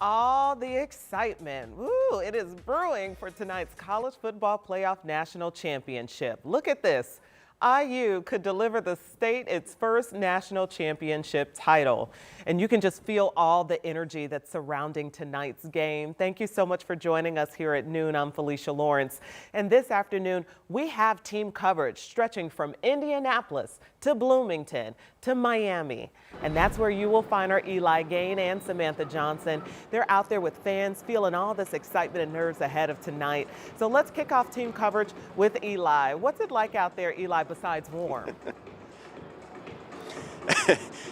all the excitement. Woo, it is brewing for tonight's College Football Playoff National Championship. Look at this. IU could deliver the state its first national championship title. And you can just feel all the energy that's surrounding tonight's game. Thank you so much for joining us here at noon. I'm Felicia Lawrence. And this afternoon, we have team coverage stretching from Indianapolis to Bloomington to Miami. And that's where you will find our Eli Gain and Samantha Johnson. They're out there with fans feeling all this excitement and nerves ahead of tonight. So let's kick off team coverage with Eli. What's it like out there, Eli, besides warm?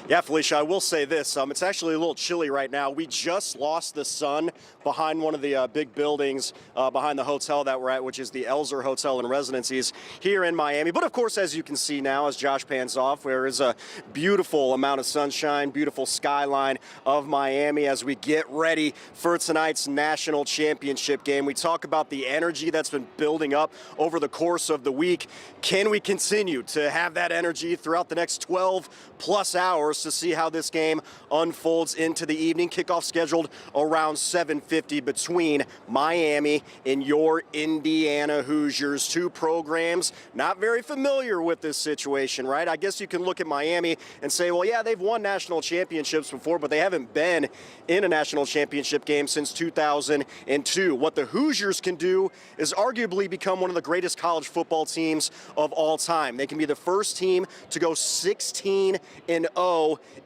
Yeah, Felicia, I will say this. It's actually a little chilly right now. We just lost the sun behind one of the big buildings behind the hotel that we're at, which is the Elzer Hotel and Residencies here in Miami. But of course, as you can see now, as Josh pans off, there is a beautiful amount of sunshine, beautiful skyline of Miami as we get ready for tonight's national championship game. We talk about the energy that's been building up over the course of the week. Can we continue to have that energy throughout the next 12 plus hours to see how this game unfolds into the evening? Kickoff scheduled around 7:50 between Miami and your Indiana Hoosiers. Two programs not very familiar with this situation, right? I guess you can look at Miami and say, well, yeah, they've won national championships before, but they haven't been in a national championship game since 2002. What the Hoosiers can do is arguably become one of the greatest college football teams of all time. They can be the first team to go 16-0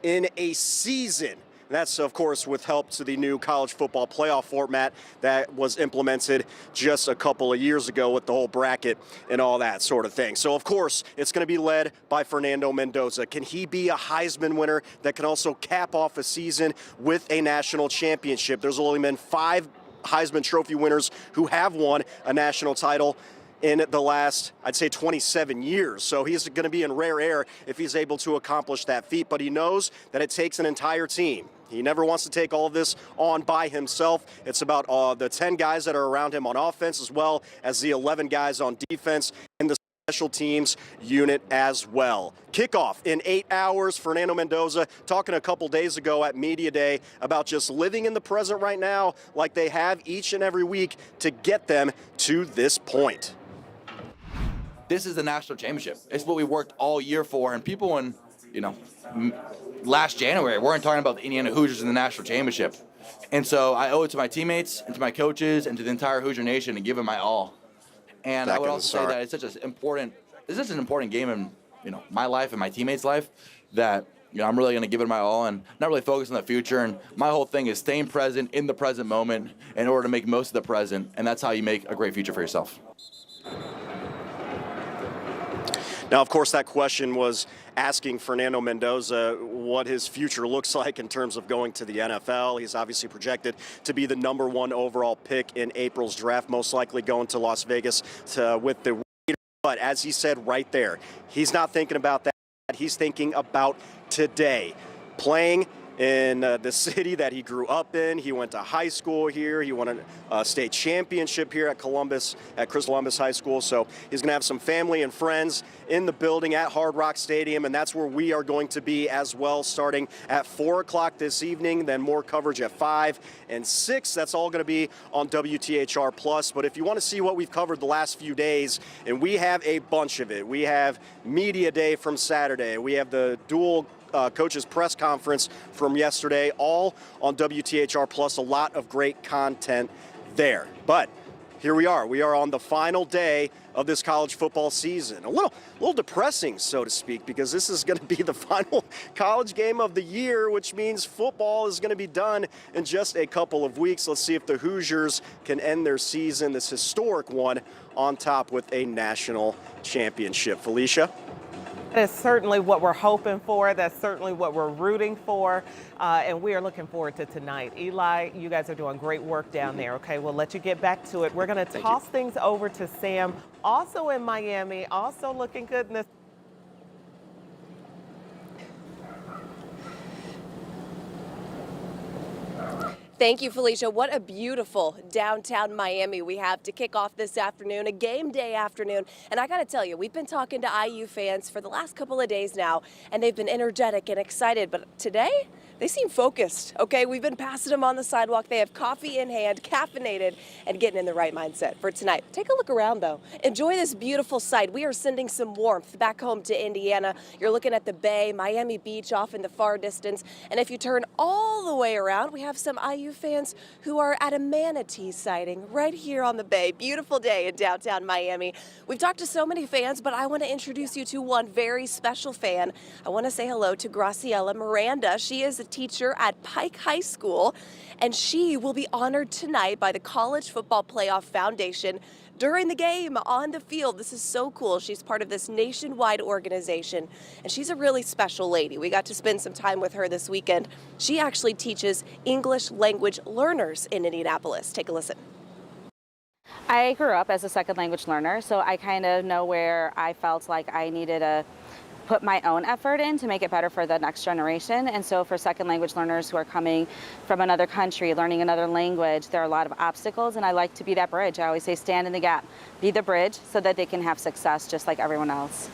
in a season. That's, of course, with help to the new college football playoff format that was implemented just a couple of years ago with the whole bracket and all that sort of thing. So, of course, it's going to be led by Fernando Mendoza. Can he be a Heisman winner that can also cap off a season with a national championship? There's only been 5 Heisman Trophy winners who have won a national title in the last, I'd say, 27 years. So he's going to be in rare air if he's able to accomplish that feat. But he knows that it takes an entire team. He never wants to take all of this on by himself. It's about the 10 guys that are around him on offense as well as the 11 guys on defense and the special teams unit as well. Kickoff in 8 hours. Fernando Mendoza talking a couple days ago at Media Day about just living in the present right now like they have each and every week to get them to this point. This is the national championship. It's what we worked all year for, and people last January weren't talking about the Indiana Hoosiers in the national championship. And so I owe it to my teammates and to my coaches and to the entire Hoosier Nation to give it my all. And I would also say that it's such an important game in my life and my teammates' life that I'm really going to give it my all and not really focus on the future. And my whole thing is staying present in the present moment in order to make most of the present, and that's how you make a great future for yourself. Now, of course, that question was asking Fernando Mendoza what his future looks like in terms of going to the NFL. He's obviously projected to be the #1 overall pick in April's draft, most likely going to Las Vegas with the Raiders. But as he said right there, he's not thinking about that. He's thinking about today, playing in the city that he grew up in. He went to high school here. He won a state championship here at Chris Columbus High School. So he's going to have some family and friends in the building at Hard Rock Stadium, and that's where we are going to be as well, starting at 4 o'clock this evening, then more coverage at 5 and 6. That's all going to be on WTHR Plus. But if you want to see what we've covered the last few days, and we have a bunch of it. We have Media Day from Saturday. We have the dual coaches press conference from yesterday, all on WTHR Plus. A lot of great content there. But here we are. We are on the final day of this college football season. A little depressing, so to speak, because this is going to be the final college game of the year, which means football is going to be done in just a couple of weeks. Let's see if the Hoosiers can end their season, this historic one, on top with a national championship. Felicia? That's certainly what we're hoping for. That's certainly what we're rooting for. And we are looking forward to tonight. Eli, you guys are doing great work down there. Okay, we'll let you get back to it. We're going to toss things over to Sam, also in Miami, also looking good in this. Thank you, Felicia. What a beautiful downtown Miami we have to kick off this afternoon, a game day afternoon. And I got to tell you, we've been talking to IU fans for the last couple of days now, and they've been energetic and excited. But today, They seem focused, okay? We've been passing them on the sidewalk. They have coffee in hand, caffeinated, and getting in the right mindset for tonight. Take a look around, though. Enjoy this beautiful sight. We are sending some warmth back home to Indiana. You're looking at the bay, Miami Beach off in the far distance. And if you turn all the way around, we have some IU fans who are at a manatee sighting right here on the bay. Beautiful day in downtown Miami. We've talked to so many fans, but I want to introduce you to one very special fan. I want to say hello to Graciela Miranda. She is a teacher at Pike High School, and she will be honored tonight by the College Football Playoff Foundation during the game on the field. This is so cool. She's part of this nationwide organization, and she's a really special lady. We got to spend some time with her this weekend. She actually teaches English language learners in Indianapolis. Take a listen. I grew up as a second language learner, so I kind of know where I felt like I needed to put my own effort in to make it better for the next generation. And so for second language learners who are coming from another country, learning another language, there are a lot of obstacles, and I like to be that bridge. I always say stand in the gap, be the bridge so that they can have success just like everyone else.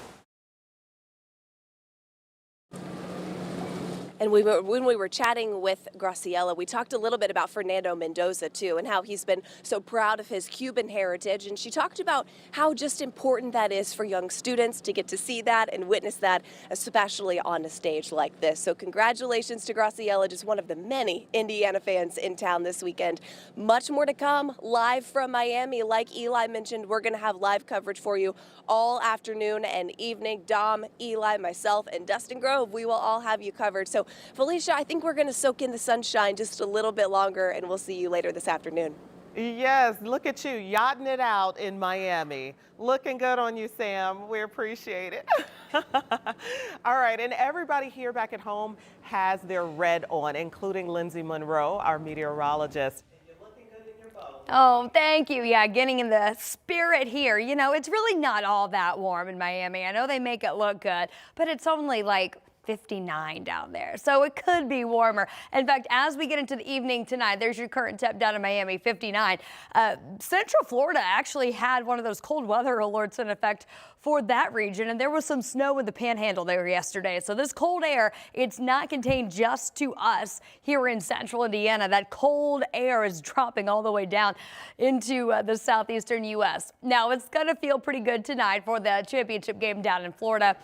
And when we were chatting with Graciela, we talked a little bit about Fernando Mendoza, too, and how he's been so proud of his Cuban heritage. And she talked about how just important that is for young students to get to see that and witness that, especially on a stage like this. So congratulations to Graciela, just one of the many Indiana fans in town this weekend. Much more to come live from Miami. Like Eli mentioned, we're going to have live coverage for you all afternoon and evening. Dom, Eli, myself, and Dustin Grove, we will all have you covered. So Felicia, I think we're going to soak in the sunshine just a little bit longer, and we'll see you later this afternoon. Yes, look at you, yachting it out in Miami. Looking good on you, Sam. We appreciate it. All right, and everybody here back at home has their red on, including Lindsay Monroe, our meteorologist. You're looking good in your boat. Oh, thank you. Yeah, getting in the spirit here. You know, it's really not all that warm in Miami. I know they make it look good, but it's only like 59 down there, so it could be warmer. In fact, as we get into the evening tonight, there's your current temp down in Miami, 59. Central Florida actually had one of those cold weather alerts in effect for that region, and there was some snow in the Panhandle there yesterday. So this cold air, it's not contained just to us here in central Indiana. That cold air is dropping all the way down into the southeastern U.S. Now, it's going to feel pretty good tonight for the championship game down in Florida.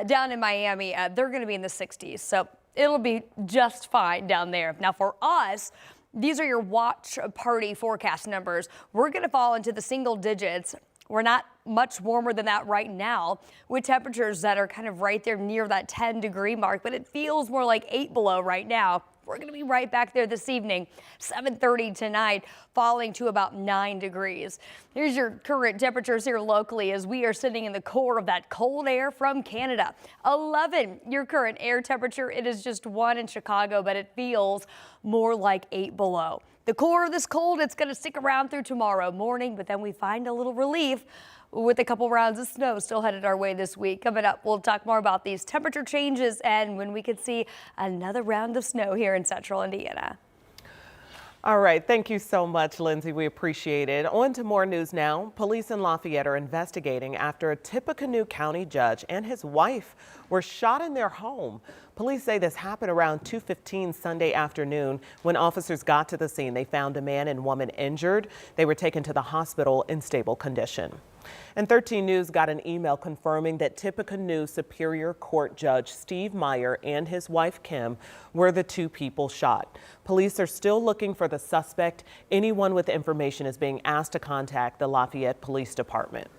Down in Miami, they're going to be in the 60s, so it'll be just fine down there. Now, for us, these are your watch party forecast numbers. We're going to fall into the single digits. We're not much warmer than that right now, with temperatures that are kind of right there near that 10-degree mark, but it feels more like 8 below right now. We're going to be right back there this evening, 7:30 tonight, falling to about 9 degrees. Here's your current temperatures here locally as we are sitting in the core of that cold air from Canada. 11, your current air temperature. It is just 1 in Chicago, but it feels more like 8 below. The core of this cold, it's going to stick around through tomorrow morning, but then we find a little relief with a couple rounds of snow still headed our way this week. Coming up, we'll talk more about these temperature changes and when we could see another round of snow here in central Indiana. All right, thank you so much, Lindsay. We appreciate it. On to more news now. Police in Lafayette are investigating after a Tippecanoe County judge and his wife were shot in their home. Police say this happened around 2:15 Sunday afternoon. When officers got to the scene, they found a man and woman injured. They were taken to the hospital in stable condition. And 13 News got an email confirming that Tippecanoe Superior Court Judge Steve Meyer and his wife Kim were the two people shot. Police are still looking for the suspect. Anyone with information is being asked to contact the Lafayette Police Department.